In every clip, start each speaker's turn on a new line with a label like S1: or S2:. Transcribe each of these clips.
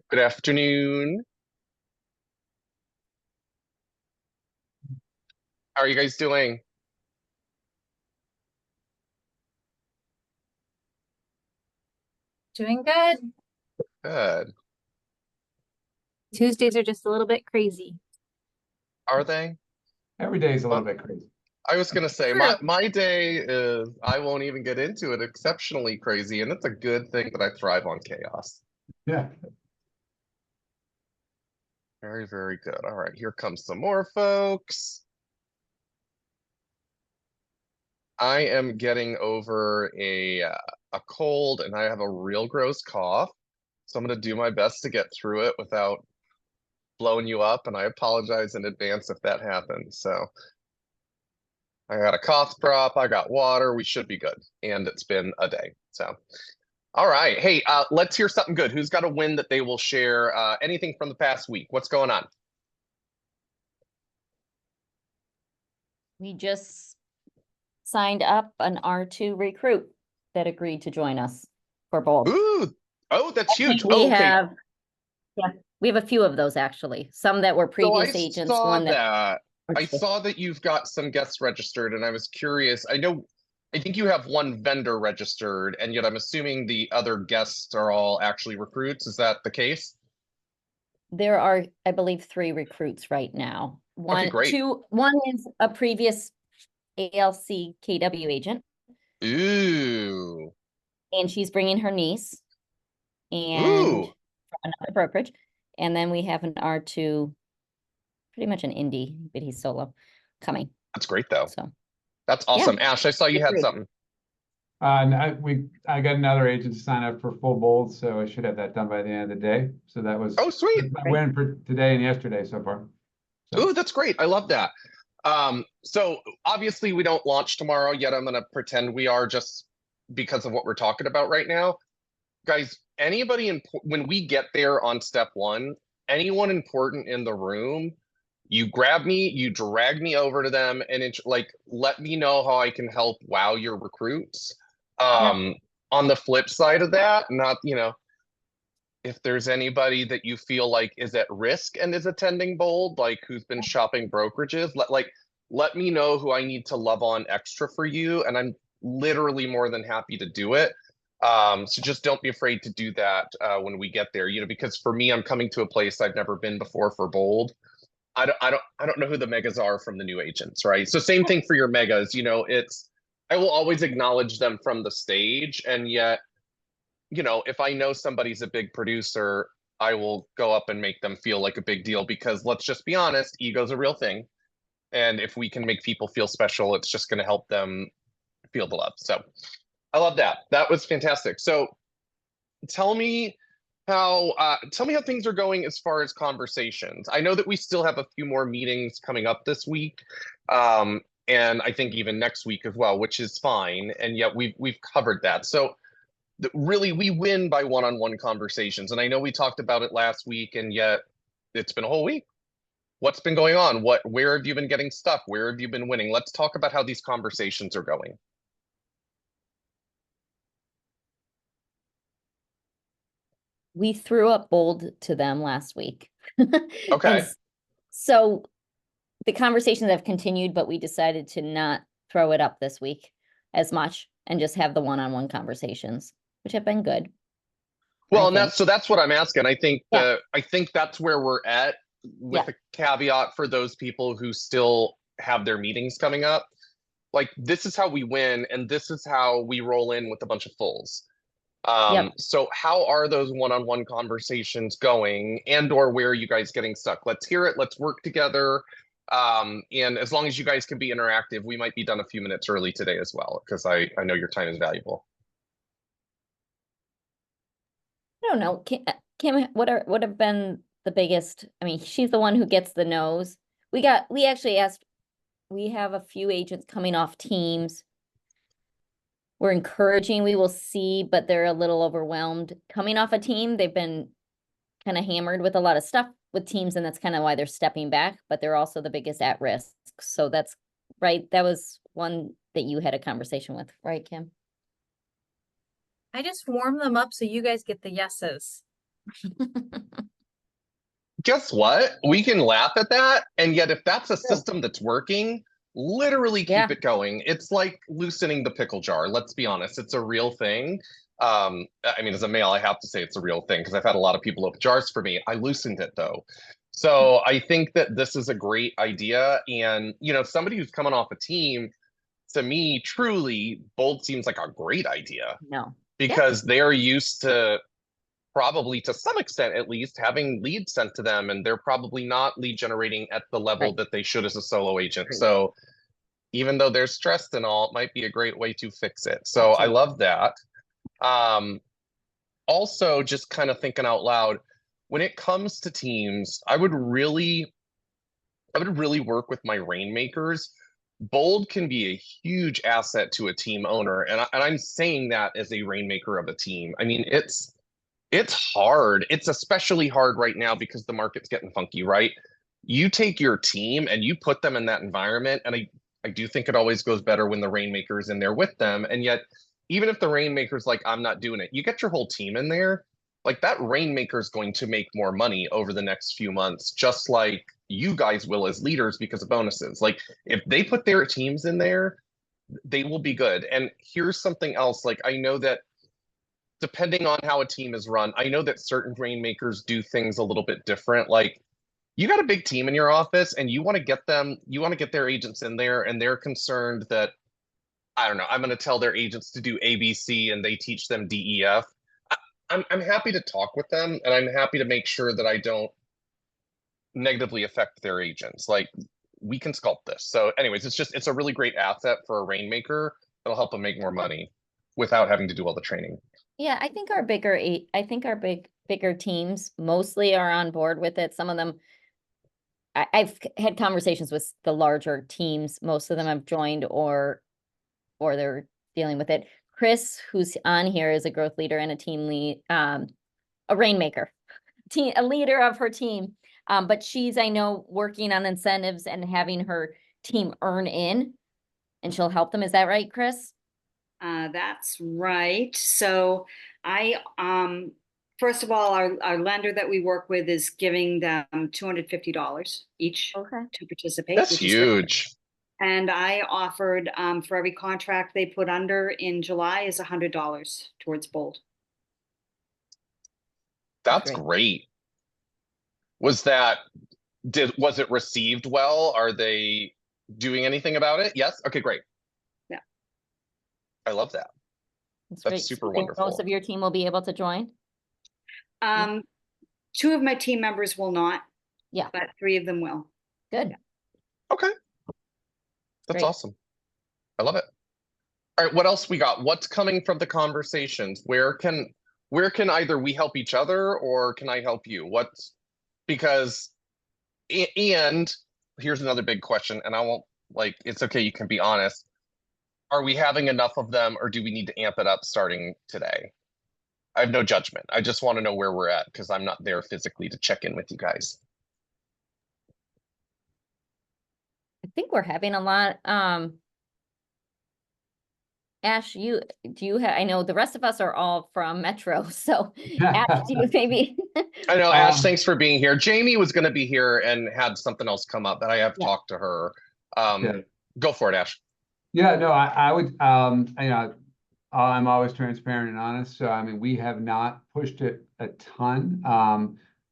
S1: Good afternoon. How are you guys doing?
S2: Doing good.
S1: Good.
S2: Tuesdays are just a little bit crazy.
S1: Are they?
S3: Every day is a little
S1: Well,
S3: bit crazy.
S1: I was gonna say
S2: True.
S1: my day is I won't even get into it exceptionally crazy, and it's a good thing that I thrive on chaos.
S3: Yeah.
S1: Very, very good. All right, here comes some more folks. I am getting over a cold and I have a real gross cough. So I'm gonna do my best to get through it without blowing you up, and I apologize in advance if that happens. So I got a cough drop, I got water, we should be good. And it's been a day. So, all right. Hey, let's hear something good. Who's got a win that they will share? Anything from the past week? What's going on?
S4: We just signed up an R2 recruit that agreed to join us for both.
S1: Ooh, oh, that's huge.
S4: We
S1: Oh, okay.
S4: we have a few of those actually. Some that were
S1: So I
S4: previous agents,
S1: saw
S4: one that
S1: that. I saw that you've got some guests registered, and I was curious. I think you have one vendor registered, and yet I'm assuming the other guests are all actually recruits. Is that the case?
S4: there are, I believe, 3 recruits right now.
S1: Okay, great.
S4: One is a previous ALC KW agent,
S1: Ooh,
S4: and she's bringing her niece and
S1: ooh,
S4: from another brokerage. And then we have an R2, pretty much an indie, but he's solo coming.
S1: that's great though.
S4: So
S1: That's
S4: yeah,
S1: awesome. Ash, I saw you had
S4: great.
S1: something.
S3: And I got another agent to sign up for full bold, so I should have that done by the end of the day. So that was
S1: Oh, sweet.
S3: my win for today and yesterday so far. So
S1: Ooh, that's great. I love that. So obviously we don't launch tomorrow yet. I'm gonna pretend we are just because of what we're talking about right now. Guys, when we get there on step one, anyone important in the room, you grab me, you drag me over to them, and it's like, let me know how I can help wow your recruits. Um, on the flip side of that, not, if there's anybody that you feel like is at risk and is attending Bold, like who's been shopping brokerages, let me know who I need to love on extra for you, and I'm literally more than happy to do it. So just don't be afraid to do that when we get there, because for me, I'm coming to a place I've never been before for Bold. I don't know who the megas are from the new agents, right? So same thing for your megas, I will always acknowledge them from the stage, and yet if I know somebody's a big producer, I will go up and make them feel like a big deal, because let's just be honest, ego's a real thing. And if we can make people feel special, it's just going to help them feel the love. So I love that. That was fantastic. So tell me how things are going as far as conversations. I know that we still have a few more meetings coming up this week. And I think even next week as well, which is fine. And yet we've covered that. So really, we win by one-on-one conversations. And I know we talked about it last week, and yet it's been a whole week. What's been going on? Where have you been getting stuck? Where have you been winning? Let's talk about how these conversations are going.
S4: we threw up Bold to them last week.
S1: Okay.
S4: And so the conversations have continued, but we decided to not throw it up this week as much and just have the one-on-one conversations, which have been good.
S1: Well,
S4: I
S1: and
S4: think.
S1: that's what I'm asking. I think
S4: Yeah.
S1: I think that's where we're at, with
S4: Yeah.
S1: a caveat for those people who still have their meetings coming up. Like, this is how we win, and this is how we roll in with a bunch of fulls.
S4: Yep.
S1: So how are those one-on-one conversations going, and/or where are you guys getting stuck? Let's hear it. Let's work together. And as long as you guys can be interactive, we might be done a few minutes early today as well, because I know your time is valuable.
S4: I don't know. Kim, what have been the biggest? I mean, she's the one who gets the no's. We actually asked, we have a few agents coming off teams. We're encouraging, we will see, but they're a little overwhelmed. Coming off a team, they've been kind of hammered with a lot of stuff with teams, and that's kind of why they're stepping back, but they're also the biggest at risk. So that's right. That was one that you had a conversation with, right, Kim?
S2: I just warm them up so you guys get the yeses.
S1: Guess what? We can laugh at that. And yet, if that's a
S4: True.
S1: system that's working, literally
S4: Yeah.
S1: keep it going. It's like loosening the pickle jar. Let's be honest, it's a real thing. I mean, as a male, I have to say it's a real thing because I've had a lot of people open jars for me. I loosened it though. So I think that this is a great idea. And, somebody who's coming off a team, to me, truly, Bold seems like a great idea
S4: No.
S1: because they're used to, probably to some extent at least, having leads sent to them, and they're probably not lead generating at the level
S4: Right.
S1: that they should as a solo agent.
S4: True.
S1: So even though they're stressed and all, it might be a great way to fix it. So I
S4: Absolutely.
S1: love that. Also, just kind of thinking out loud, when it comes to teams, I would really work with my rainmakers. Bold can be a huge asset to a team owner, and I'm saying that as a rainmaker of a team. I mean, it's hard. It's especially hard right now because the market's getting funky, right? You take your team and you put them in that environment, and I do think it always goes better when the rainmaker's in there with them. And yet, even if the rainmaker's like, I'm not doing it, you get your whole team in there, like that rainmaker's going to make more money over the next few months, just like you guys will as leaders because of bonuses. Like if they put their teams in there, they will be good. And here's something else. Like I know that depending on how a team is run, I know that certain rainmakers do things a little bit different. Like you got a big team in your office and you want to get their agents in there, and they're concerned that, I don't know, I'm going to tell their agents to do ABC and they teach them DEF. I'm happy to talk with them, and I'm happy to make sure that I don't negatively affect their agents. Like we can sculpt this. So anyways, it's a really great asset for a rainmaker. It'll help them make more money without having to do all the training.
S4: Yeah, I think our bigger teams mostly are on board with it. Some of them, I've had conversations with the larger teams. Most of them have joined or they're dealing with it. Chris, who's on here, is a growth leader and a team lead, a rainmaker, a leader of her team. But she's, I know, working on incentives and having her team earn in, and she'll help them. Is that right, Chris?
S5: That's right. So first of all, our lender that we work with is giving them $250 each
S4: Okay.
S5: to participate.
S1: That's
S5: which is great.
S1: huge.
S5: And I offered for every contract they put under in July is $100 towards Bold.
S1: That's great. Was it received well? Are they doing anything about it? Yes. Okay, great.
S5: Yeah.
S1: I love that.
S4: That's
S1: That's
S4: great.
S1: super
S4: You think most
S1: wonderful.
S4: of your team will be able to join?
S5: Two of my team members will not.
S4: Yeah.
S5: But 3 of them will.
S4: Good.
S1: Okay. That's
S4: Great.
S1: awesome. I love it. All right, what else we got? What's coming from the conversations? Where can either we help each other, or can I help you? And here's another big question, and I won't, like, it's okay, you can be honest. Are we having enough of them, or do we need to amp it up starting today? I have no judgment. I just want to know where we're at because I'm not there physically to check in with you guys.
S4: I think we're having a lot. Ash, I know the rest of us are all from Metro, so Ash, do you maybe?
S1: I know, Ash,
S3: Um,
S1: thanks for being here. Jamie was going to be here and had something else come up, but I have
S4: Yeah.
S1: talked to her.
S3: Yeah.
S1: Go for it, Ash.
S3: Yeah, no, I would, I'm always transparent and honest. So, I mean, we have not pushed it a ton.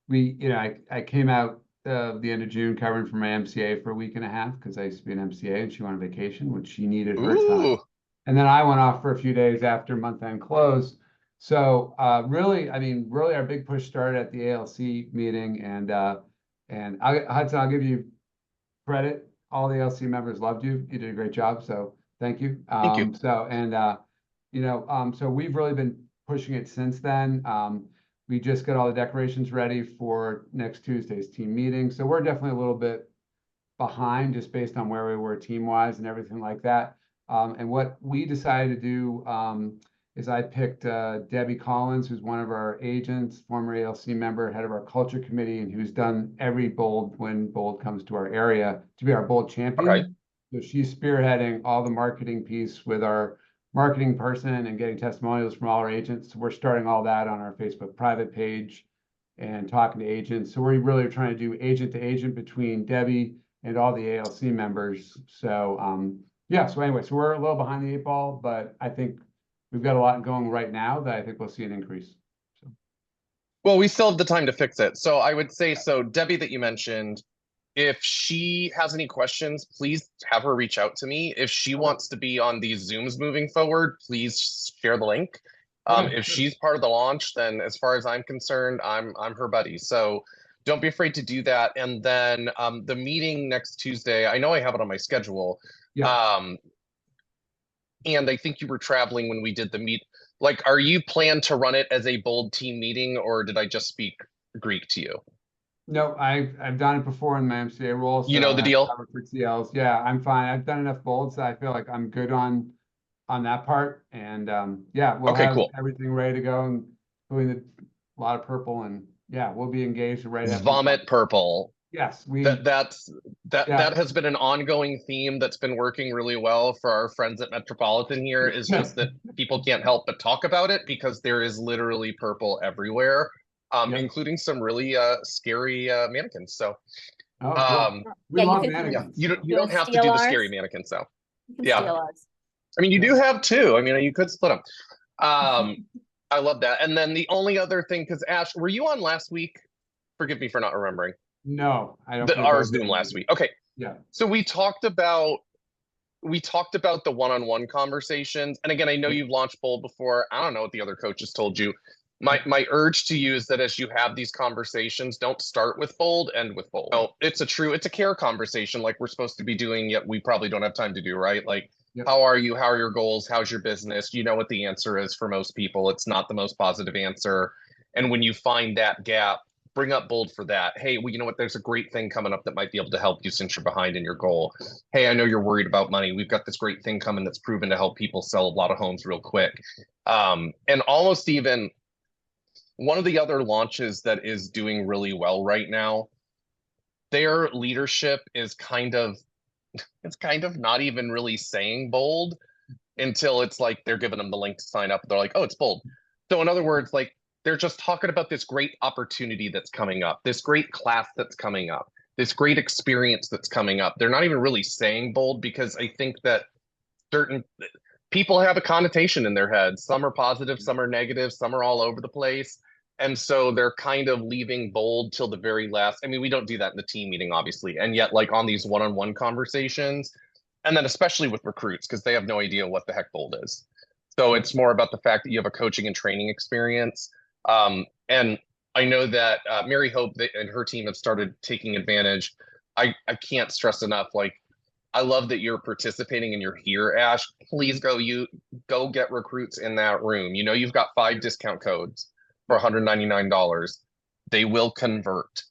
S3: I came out the end of June covering for my MCA for a week and a half because I used to be an MCA and she went on vacation, which she needed her time.
S1: Ooh,
S3: And then I went off for a few days after month-end close. So really our big push started at the ALC meeting, and Hudson, I'll give you credit. All the ALC members loved you. You did a great job. So thank you.
S1: Thank you.
S3: So we've really been pushing it since then. We just got all the decorations ready for next Tuesday's team meeting. So we're definitely a little bit behind just based on where we were team-wise and everything like that. And what we decided to do is I picked Debbie Collins, who's one of our agents, former ALC member, head of our culture committee, and who's done every Bold when Bold comes to our area to be our Bold champion.
S1: Okay.
S3: So she's spearheading all the marketing piece with our marketing person and getting testimonials from all our agents. So we're starting all that on our Facebook private page. and talking to agents. So we're really trying to do agent to agent between Debbie and all the ALC members. So, yeah, so anyway, so we're a little behind the 8 ball, but I think we've got a lot going right now that I think we'll see an increase.
S1: Well, we still have the time to fix it. So I would say, so Debbie that you mentioned, if she has any questions, please have her reach out to me. If she wants to be on these Zooms moving forward, please share the link.
S3: Okay,
S1: If
S3: sure.
S1: she's part of the launch, then as far as I'm concerned, I'm her buddy. So don't be afraid to do that. And then the meeting next Tuesday, I know I have it on my schedule.
S3: Yeah.
S1: And I think you were traveling when we did the meet. Like, are you planned to run it as a bold team meeting, or did I just speak Greek to you?
S3: No, I've done it before in my MCA role.
S1: You know the
S3: I've
S1: deal?
S3: covered for CLs. Yeah, I'm fine. I've done enough bolds that I feel like I'm good on that part. And yeah, we'll
S1: Okay,
S3: have
S1: cool.
S3: everything ready to go and doing a lot of purple, and yeah, we'll be engaged and ready to have some fun.
S1: Vomit purple.
S3: Yes,
S1: That
S3: Yeah.
S1: has been an ongoing theme that's been working really well for our friends at Metropolitan here, is just that people can't help but talk about it because there is literally purple everywhere,
S3: Yep.
S1: including some really scary mannequins. So
S3: Oh, cool. We
S4: Yeah, you
S3: love
S4: could-
S1: yeah,
S3: mannequins.
S1: you
S4: You
S1: don't
S4: wanna
S1: have to
S4: steal
S1: do the scary
S4: ours?
S1: mannequins though.
S4: You can
S1: Yeah.
S4: steal ours.
S1: I mean, you do have two. I mean, you could split them. I love that. And then the only other thing, because Ash, were you on last week? Forgive me for not remembering.
S3: No, I don't.
S1: The
S3: think I
S1: our
S3: was
S1: Zoom
S3: in
S1: last
S3: there.
S1: week. Okay.
S3: Yeah.
S1: So we talked about the one-on-one conversations. And again, I know you've launched Bold before. I don't know what the other coaches told you. My urge to you is that as you have these conversations, don't start with Bold, end with Bold. No, it's a care conversation like we're supposed to be doing, yet we probably don't have time to do, right? Like,
S3: Yep.
S1: how are you? How are your goals? How's your business? You know what the answer is for most people. It's not the most positive answer. And when you find that gap, bring up Bold for that. Hey, well, you know what? There's a great thing coming up that might be able to help you since you're behind in your goal. Hey, I know you're worried about money. We've got this great thing coming that's proven to help people sell a lot of homes real quick. And almost even one of the other launches that is doing really well right now, their leadership is it's kind of not even really saying Bold until it's like they're giving them the link to sign up. They're like, oh, it's Bold. So in other words, like, they're just talking about this great opportunity that's coming up, this great class that's coming up, this great experience that's coming up. They're not even really saying Bold because I think that certain people have a connotation in their head. Some are positive, some are negative, some are all over the place. And so they're kind of leaving Bold till the very last. I mean, we don't do that in the team meeting, obviously. And yet, like, on these one-on-one conversations, and then especially with recruits, because they have no idea what the heck Bold is. So it's more about the fact that you have a coaching and training experience. And I know that Mary Hope and her team have started taking advantage. I can't stress enough, like, I love that you're participating and you're here, Ash. Please go get recruits in that room. You know, you've got 5 discount codes for $199. They will convert.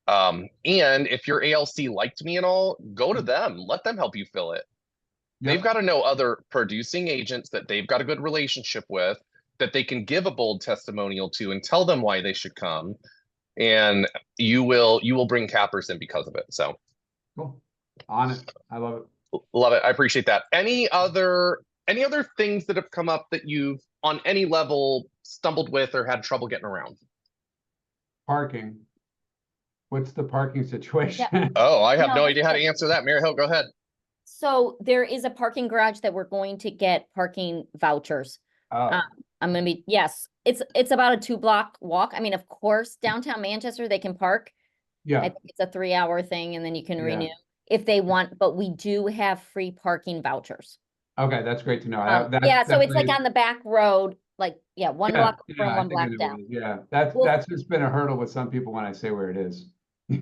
S1: And if your ALC liked me and all, go to them. Let them help you fill it.
S3: Yep.
S1: They've got to know other producing agents that they've got a good relationship with, that they can give a Bold testimonial to and tell them why they should come. And you will bring cappers in because of it. So
S3: Cool. On it. I love it.
S1: love it. I appreciate that. Any other things that have come up that you've on any level stumbled with or had trouble getting around?
S3: Parking. What's the parking situation?
S1: Oh, I have
S4: No,
S1: no
S4: that's
S1: idea how to
S4: good.
S1: answer that. Mary Hill, go ahead.
S4: So there is a parking garage that we're going to get parking vouchers.
S3: Oh,
S4: I'm gonna be, yes, it's about a 2-block walk. I mean, of course, downtown Manchester, they can park. I
S3: yeah.
S4: think it's a 3-hour thing and then you can
S3: Yeah.
S4: renew if they want, but we do have free parking vouchers.
S3: Okay, that's great to know.
S4: Yeah, so it's like
S3: definitely-
S4: on the back road, like, yeah, one
S3: Yeah,
S4: block
S3: yeah,
S4: from
S3: I
S4: one
S3: think I
S4: block
S3: know what
S4: down.
S3: it is. Yeah, that's
S4: Well-
S3: just been a hurdle with some people when I say where it is.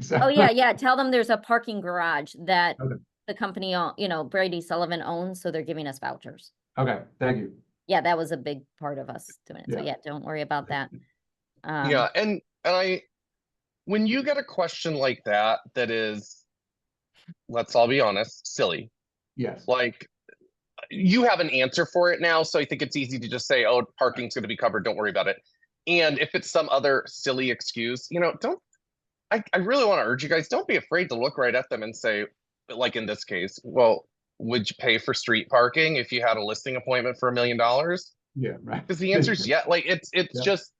S3: So-
S4: Oh, yeah, tell them there's a parking garage that
S3: Okay.
S4: the company, Brady Sullivan owns, so they're giving us vouchers.
S3: Okay, thank you.
S4: Yeah, that was a big part of us doing it. So
S3: Yeah.
S4: yeah, don't worry about that.
S1: Yeah, and when you get a question like that is, let's all be honest, silly.
S3: Yes.
S1: Like, you have an answer for it now, so I think it's easy to just say, oh, parking's going to be covered, don't worry about it. And if it's some other silly excuse, I really want to urge you guys, don't be afraid to look right at them and say, like in this case, well, would you pay for street parking if you had a listing appointment for $1 million?
S3: Yeah, right.
S1: Because the answer is yeah. Like, it's
S3: Yeah.
S1: just,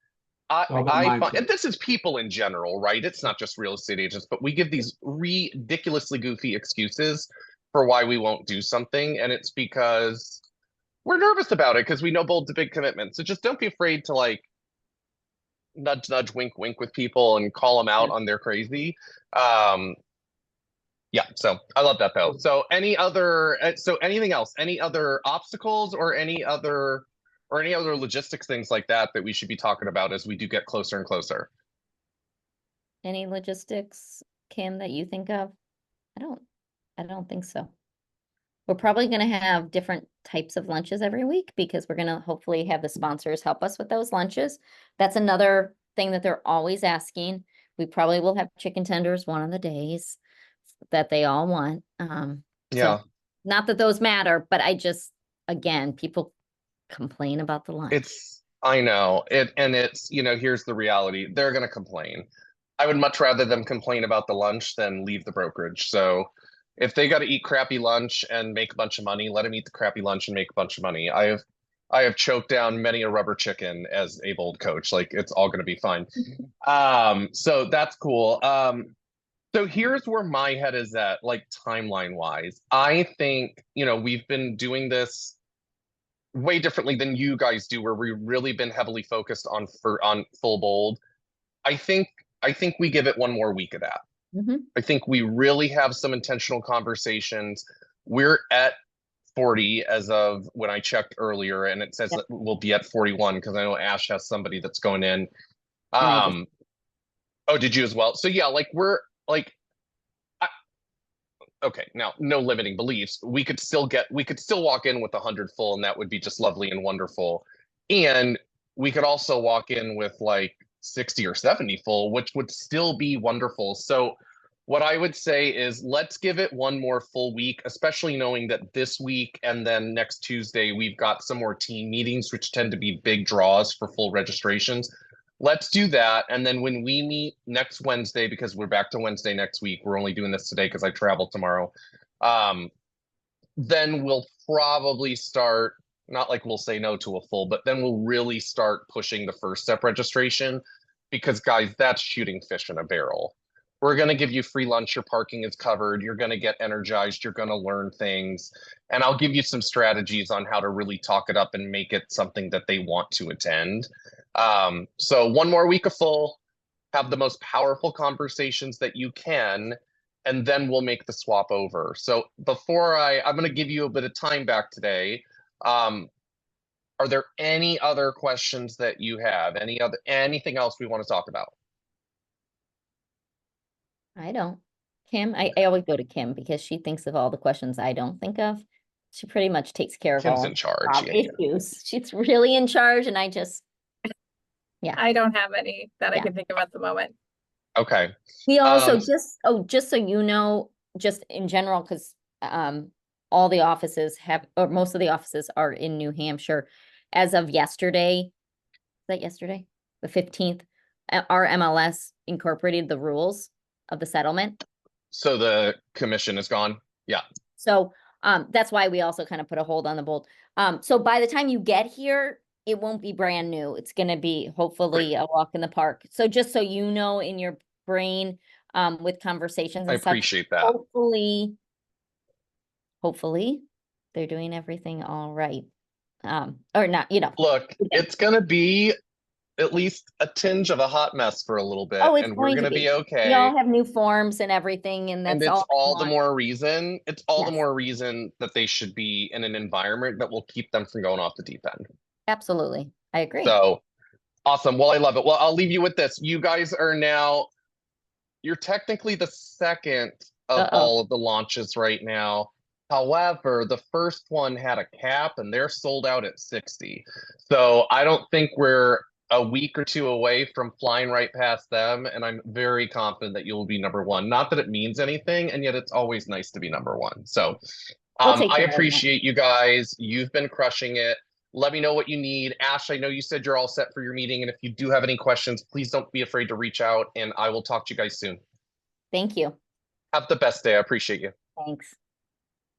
S3: all about
S1: I find,
S3: mindset.
S1: and this is people in general, right? It's not just real estate agents, but we give these ridiculously goofy excuses for why we won't do something. And it's because we're nervous about it because we know bold's a big commitment. So just don't be afraid to like nudge, nudge, wink, wink with people and call them out
S3: Yeah.
S1: on their crazy. Yeah, so I love that though. So anything else, any other obstacles or any other logistics things like that that we should be talking about as we do get closer and closer?
S4: Any logistics, Kim, that you think of? I don't think so. We're probably gonna have different types of lunches every week because we're gonna hopefully have the sponsors help us with those lunches. That's another thing that they're always asking. We probably will have chicken tenders one of the days that they all want.
S1: Yeah,
S4: Not that those matter, but again, people complain about the lunch.
S1: I know it, and it's, here's the reality. They're gonna complain. I would much rather them complain about the lunch than leave the brokerage. So if they got to eat crappy lunch and make a bunch of money, let them eat the crappy lunch and make a bunch of money. I have choked down many a rubber chicken as a bold coach. Like it's all gonna be fine. So that's cool. So here's where my head is at, like timeline wise. I think, we've been doing this way differently than you guys do, where we've really been heavily focused on full bold. I think we give it one more week of that.
S4: Mhm.
S1: I think we really have some intentional conversations. We're at 40 as of when I checked earlier, and it says
S4: Yep.
S1: that we'll be at 41 because I know Ash has somebody that's going in.
S4: I just-
S1: Oh, did you as well? So yeah, like we're like, okay, now no limiting beliefs. We could still walk in with 100 full, and that would be just lovely and wonderful. And we could also walk in with like 60 or 70 full, which would still be wonderful. So what I would say is let's give it one more full week, especially knowing that this week and then next Tuesday, we've got some more team meetings, which tend to be big draws for full registrations. Let's do that. And then when we meet next Wednesday, because we're back to Wednesday next week, we're only doing this today because I travel tomorrow. Then we'll probably start, not like we'll say no to a full, but then we'll really start pushing the first step registration because guys, that's shooting fish in a barrel. We're going to give you free lunch. Your parking is covered. You're going to get energized. You're going to learn things. And I'll give you some strategies on how to really talk it up and make it something that they want to attend. So one more week of full, have the most powerful conversations that you can, and then we'll make the swap over. So before I'm going to give you a bit of time back today. Are there any other questions that you have? Anything else we want to talk about?
S4: I don't. Kim, I always go to Kim because she thinks of all the questions I don't think of. She pretty much takes care of
S1: Kim's
S4: all
S1: in charge.
S4: our
S1: Yeah.
S4: issues. She's really in charge and I
S2: I don't have any that I
S4: Yeah.
S2: can think of at the moment.
S1: Okay.
S4: We also
S1: Um,
S4: just so you know, just in general, because all the offices have, or most of the offices are in New Hampshire. As of yesterday, is that yesterday? The 15th, our MLS incorporated the rules of the settlement.
S1: So the commission is gone. Yeah.
S4: So that's why we also kind of put a hold on the bold. So by the time you get here, it won't be brand new. It's gonna be hopefully a walk in the park. So just so you know in your brain, with conversations
S1: I
S4: and such,
S1: appreciate that.
S4: hopefully they're doing everything all right. Or not,
S1: Look,
S4: Okay.
S1: it's gonna be at least a tinge of a hot mess for a little bit,
S4: Oh, it's
S1: and we're
S4: going to
S1: gonna be
S4: We all
S1: okay.
S4: have new forms and everything, and
S1: And
S4: that's
S1: it's
S4: all.
S1: all the more reason,
S4: Yes.
S1: that they should be in an environment that will keep them from going off the deep end.
S4: Absolutely. I agree.
S1: So awesome. Well, I love it. Well, I'll leave you with this. You guys are now, you're technically the second of
S4: Uh-oh.
S1: all of the launches right now. However, the first one had a cap and they're sold out at 60. So I don't think we're a week or two away from flying right past them. And I'm very confident that you'll be number one. Not that it means anything, and yet it's always nice to be number one. So
S4: We'll take
S1: I
S4: care of that.
S1: appreciate you guys. You've been crushing it. Let me know what you need. Ash, I know you said you're all set for your meeting. And if you do have any questions, please don't be afraid to reach out and I will talk to you guys soon.
S4: Thank you.
S1: Have the best day. I appreciate you.
S4: Thanks.